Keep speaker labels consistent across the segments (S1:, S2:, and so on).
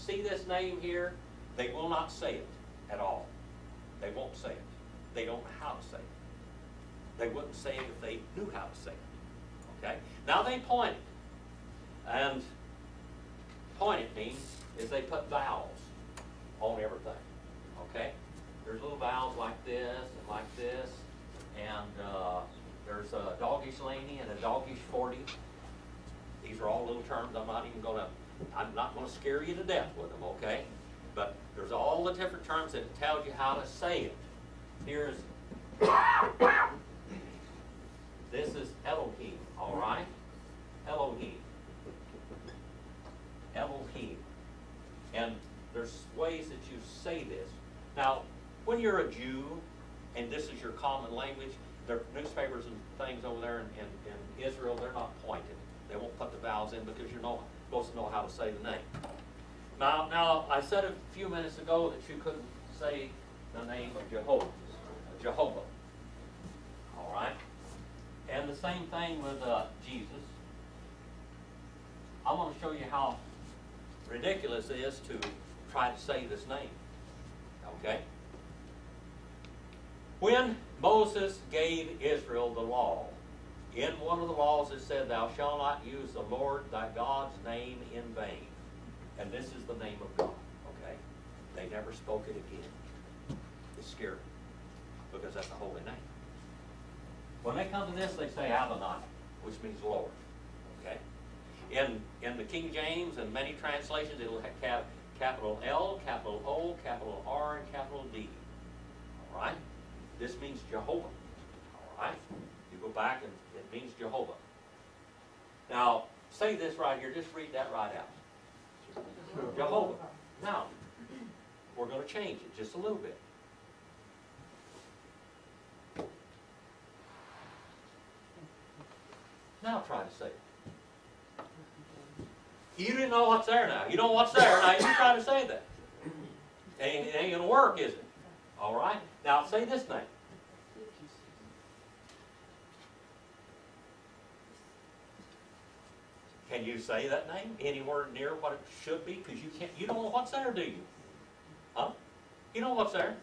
S1: see this name here, they will not say it at all. They won't say it. They don't know how to say it. They wouldn't say it if they knew how to say it. Okay? Now they point it. And point it means is they put vowels on everything. Okay? There's little vowels like this and like this. And there's a doggish laney and a doggish 40. These are all little terms. I'm not going to scare you to death with them, okay? But there's all the different terms that tell you how to say it. Here's, this is Elohim, all right? Elohim. Elohim. And there's ways that you say this. Now, when you're a Jew, and this is your common language, their newspapers and things over there in Israel, they're not pointed. They won't put the vowels in because you're not supposed to know how to say the name. Now, I said a few minutes ago that you couldn't say the name of Jehovah. All right? And the same thing with Jesus. I'm going to show you how ridiculous it is to try to say this name. Okay? When Moses gave Israel the law, in one of the laws it said, "Thou shalt not use the Lord thy God's name in vain." And this is the name of God. Okay? They never spoke it again. It's scary because that's a holy name. When they come to this, they say Adonai, which means Lord. Okay? In the King James and many translations, it'll have capital L, capital O, capital R, and capital D. All right? This means Jehovah. All right? You go back and it means Jehovah. Now, say this right here. Just read that right out. Jehovah. Now, we're going to change it just a little bit. Now try to say it. You didn't know what's there now. You know what's there. Now you try to say that. It ain't going to work, is it? All right? Now say this name. Can you say that name anywhere near what it should be? Because you can't. You don't know what's there, do you? Huh? You know what's there.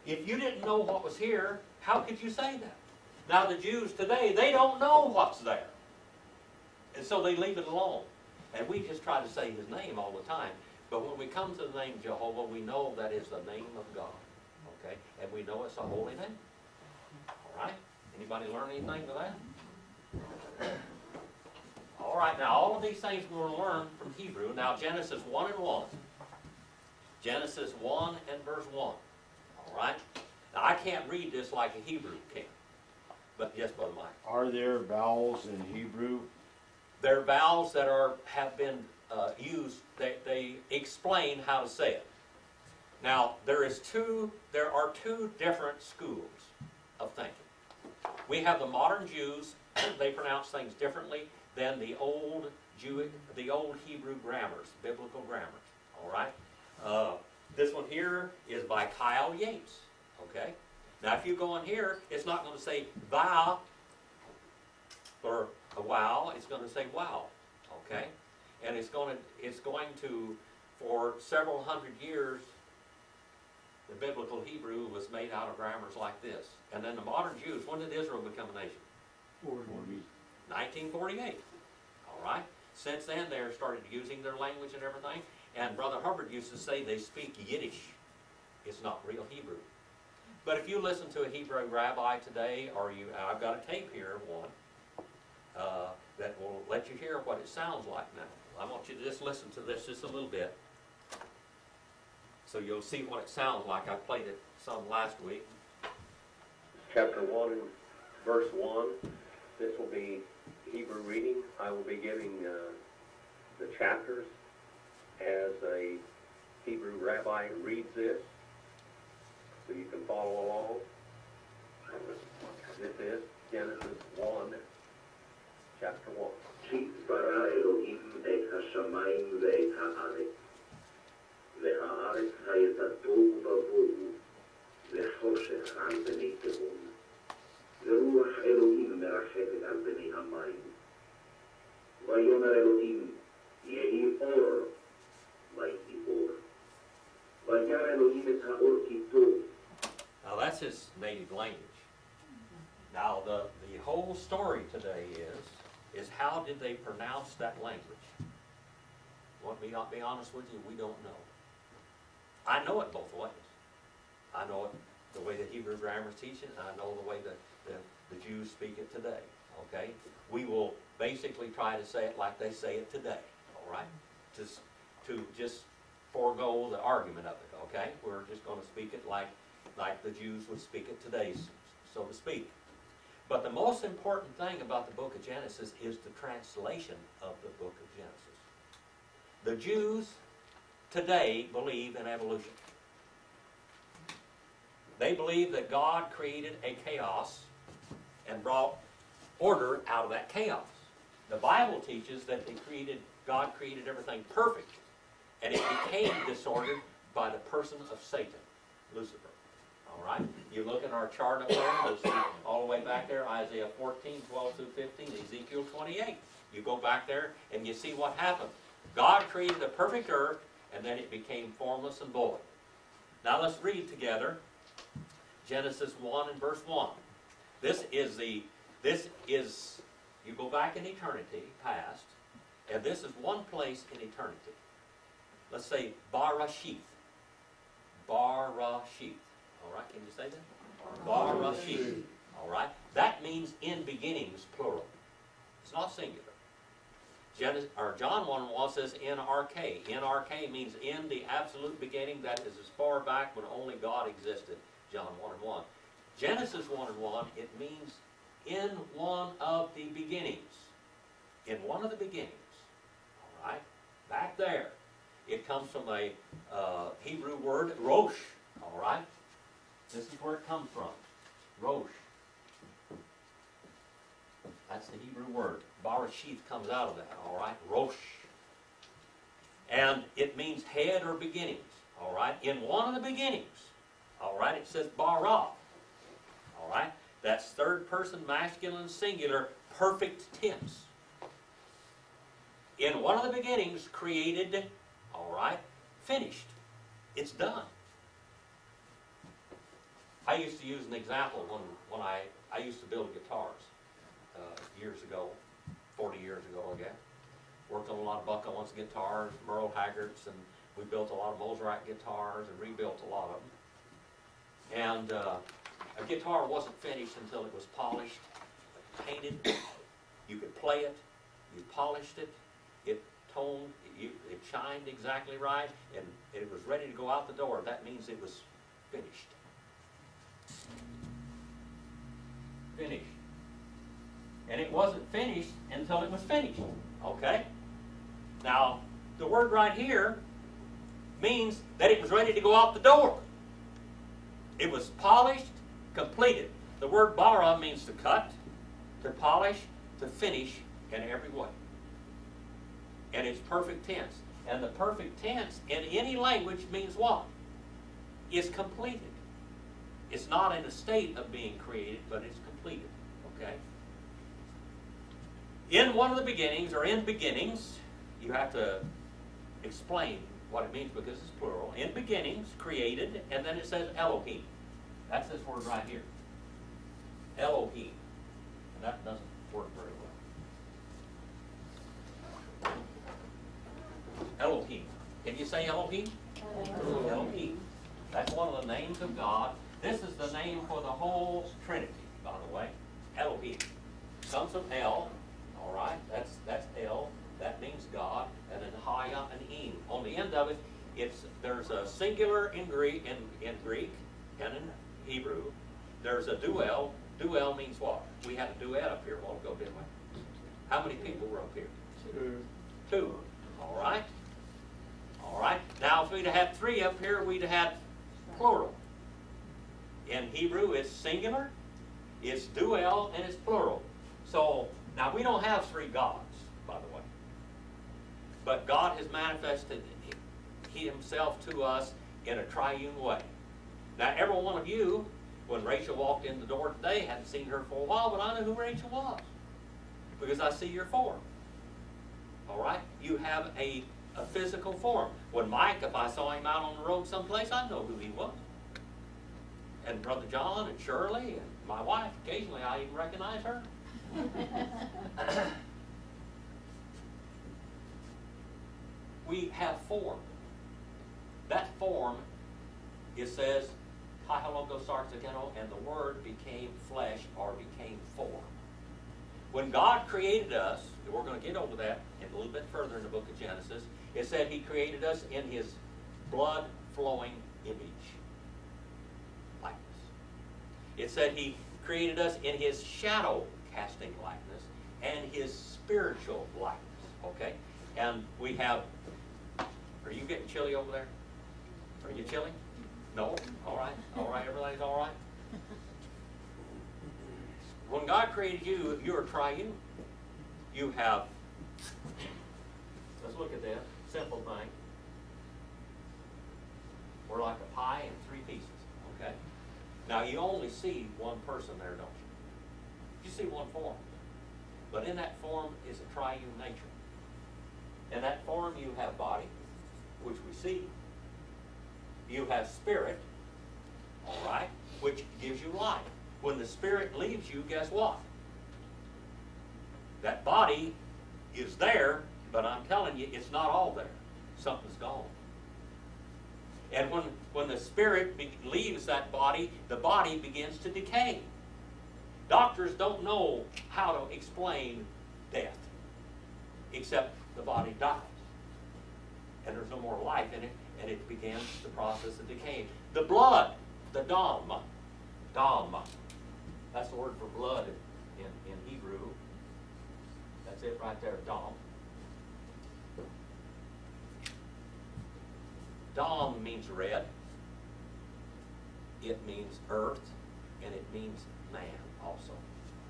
S1: If you didn't know what was here, how could you say that? Now the Jews today, they don't know what's there. And so they leave it alone. And we just try to say his name all the time. But when we come to the name Jehovah, we know that is the name of God. Okay? And we know it's a holy name. All right? Anybody learn anything with that? All right, now all of these things we're going to learn from Hebrew. Now Genesis 1 and 1. Genesis 1 and verse 1. All right? Now I can't read this like a Hebrew can. But yes, Brother Mike.
S2: Are there vowels in Hebrew?
S1: There are vowels that have been used. They explain how to say it. Now there are two different schools of thinking. We have the modern Jews. They pronounce things differently than the old Hebrew grammars, biblical grammars. All right. This one here is by Kyle Yates. Okay. Now, if you go in here, it's not going to say thou or a wow. It's going to say wow. Okay. And it's going to, for several hundred years, the biblical Hebrew was made out of grammars like this. And then the modern Jews, when did Israel become a nation? 1948. All right. Since then, they started using their language and everything. And Brother Hubbard used to say they speak Yiddish. It's not real Hebrew. But if you listen to a Hebrew rabbi today, or I've got a tape here of one that will let you hear what it sounds like now. I want you to just listen to this just a little bit, so you'll see what it sounds like. I played it some last week.
S3: Chapter 1 and verse 1. This will be Hebrew reading. I will be giving the chapters as a Hebrew rabbi reads this, so you can follow along. This is Genesis 1, chapter 1.
S4: כי ברא אלוהים את השמיים ואת הארץ, והארץ הייתה תוהו ובוהו, וחושך על פני תהום, ורוח אלוהים מרחפת על פני המים. ויאמר אלוהים, יהי אור, 24. Vayara Elohim et ha'or kito.
S1: Now that's his native language. Now the whole story today is how did they pronounce that language? Want me not be honest with you? We don't know. I know it both ways. I know it the way the Hebrew grammar is teaching, and I know the way the Jews speak it today. Okay? We will basically try to say it like they say it today. All right? To just forego the argument of it. Okay? We're just going to speak it like the Jews would speak it today, so to speak. But the most important thing about the book of Genesis is the translation of the book of Genesis. The Jews today believe in evolution. They believe that God created a chaos and brought order out of that chaos. The Bible teaches that God created everything perfect, and it became disordered by the person of Satan, Lucifer. All right? You look at our chart up there, you'll see all the way back there, Isaiah 14, 12 through 15, Ezekiel 28. You go back there and you see what happened. God created a perfect earth, and then it became formless and void. Now let's read together Genesis 1 and verse 1. This is, you go back in eternity, past, and this is one place in eternity. Let's say Barashith. Barashith. All right, can you say that? Barashith. All right. That means in beginnings, plural. It's not singular. John 1:1 says NRK. NRK means in the absolute beginning. That is as far back when only God existed. John 1:1. Genesis 1:1, it means in one of the beginnings. In one of the beginnings. All right. Back there. It comes from a Hebrew word, rosh. All right. This is where it comes from. Rosh. That's the Hebrew word. Barashith comes out of that, all right? Rosh. And it means head or beginnings, all right? In one of the beginnings, all right, it says bara, all right? That's third person, masculine, singular, perfect tense. In one of the beginnings, created, all right, finished. It's done. I used to use an example when I used to build guitars years ago, 40 years ago, I guess. Worked on a lot of Buck Owens guitars, Merle Haggards, and we built a lot of Mosrite guitars and rebuilt a lot of them. And a guitar wasn't finished until it was polished, painted. You could play it, you polished it, it toned, it shined exactly right, and it was ready to go out the door. That means it was finished. Finished. And it wasn't finished until it was finished. Okay? Now, the word right here means that it was ready to go out the door. It was polished, completed. The word bara means to cut, to polish, to finish in every way. And it's perfect tense. And the perfect tense in any language means what? It's completed. It's not in a state of being created, but it's completed. Okay? In one of the beginnings, or in beginnings, you have to explain what it means because it's plural. In beginnings, created, and then it says Elohim. That's this word right here. Elohim. And that doesn't work very well. Elohim. Can you say Elohim? Elohim. That's one of the names of God. This is the name for the whole Trinity, by the way. Elohim. Comes from El. All right, that's El. That means God, and then Haya and Im. On the end of it, there's a singular in Greek and in Hebrew. There's a duel. Duel means what? We had a duet up here a while ago, didn't we? How many people were up here? Two. All right. All right. Now, if we'd have had three up here, we'd have had plural. In Hebrew, it's singular, it's duel, and it's plural. So, now we don't have three gods, by the way. But God has manifested Himself to us in a triune way. Now, every one of you, when Rachel walked in the door today, hadn't seen her for a while, but I knew who Rachel was because I see your form. All right? You have a a physical form. When Mike, if I saw him out on the road someplace, I'd know who he was. And Brother John and Shirley and my wife, occasionally I even recognize her. We have form. That form, it says, Kahalogos sarxageno, and the Word became flesh or became form. When God created us, and we're going to get over that a little bit further in the book of Genesis, it said He created us in His blood-flowing image, likeness. It said He created us in His shadow-casting likeness and His spiritual likeness, okay? And we have, are you getting chilly over there? Are you chilly? No? All right, everybody's all right? When God created you, you're a triune. You have, let's look at this simple thing. We're like a pie in 3 pieces, okay? Now you only see one person there, don't you? You see one form. But in that form is a triune nature. In that form you have body, which we see. You have spirit, all right, which gives you life. When the spirit leaves you, guess what? That body is there, but I'm telling you, it's not all there. Something's gone. And when the spirit leaves that body, the body begins to decay. Doctors don't know how to explain death, except the body dies. And there's no more life in it, and it begins the process of decay. The blood, the dam, that's the word for blood in Hebrew. That's it right there, dam. Dam means red, it means earth, and it means man also.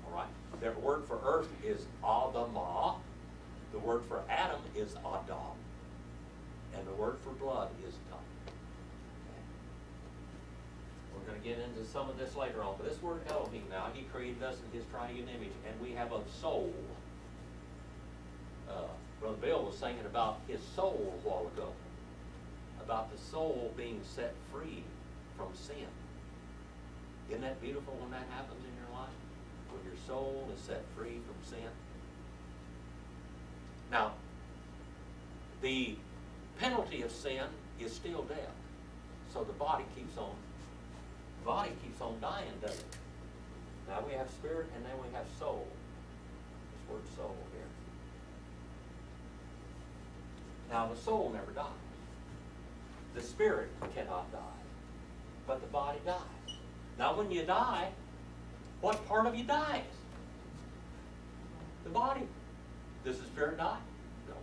S1: All right? The word for earth is Adamah. The word for Adam is Adam. And the word for blood is dam. Okay. We're going to get into some of this later on. But this word Elohim now, He created us in His triune image, and we have a soul. Brother Bill was singing about his soul a while ago. About the soul being set free from sin. Isn't that beautiful when that happens in your life? When your soul is set free from sin. Now, the penalty of sin is still death. So the body keeps on dying, doesn't it? Now we have spirit and then we have soul. This word soul here. Now the soul never dies. The spirit cannot die. But the body dies. Now when you die, what part of you dies? The body. Does the spirit die? No.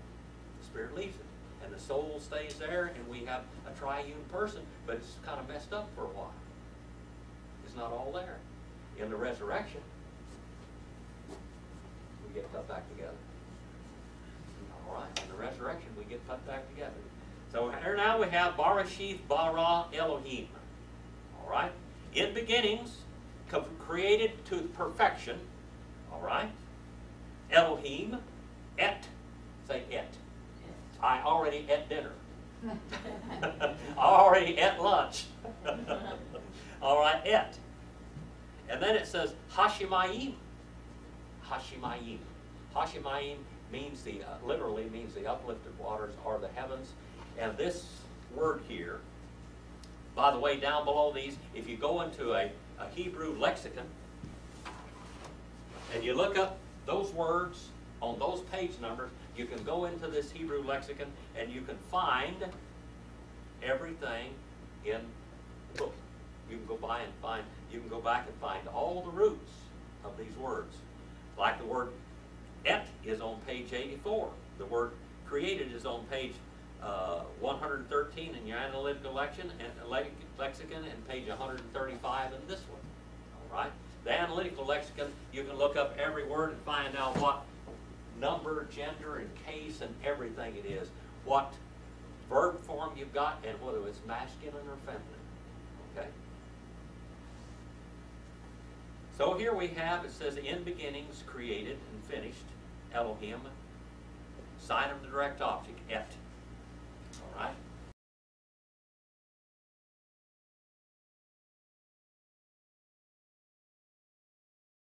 S1: The spirit leaves it. And the soul stays there, and we have a triune person, but it's kind of messed up for a while. It's not all there. In the resurrection, we get put back together. All right, in the resurrection, we get put back together. So here now we have Barashith bara Elohim. All right? In beginnings, created to perfection. All right? Elohim, et. Say et. I already ate dinner. I already ate lunch. All right, et. And then it says Hashemayim. Hashemayim. Hashemayim means literally means the uplifted waters or the heavens. And this word here, by the way, down below these, if you go into a Hebrew lexicon and you look up those words on those page numbers, you can go into this Hebrew lexicon and you can find everything in the book. You can go back and find all the roots of these words. Like the word et is on page 84. The word created is on page 113 in your analytical lexicon and page 135 in this one. All right? The analytical lexicon, you can look up every word and find out what number, gender, and case and everything it is. What verb form you've got and whether it's masculine or feminine. Okay? So here we have, it says, in beginnings created and finished, Elohim, sign of the direct object, et.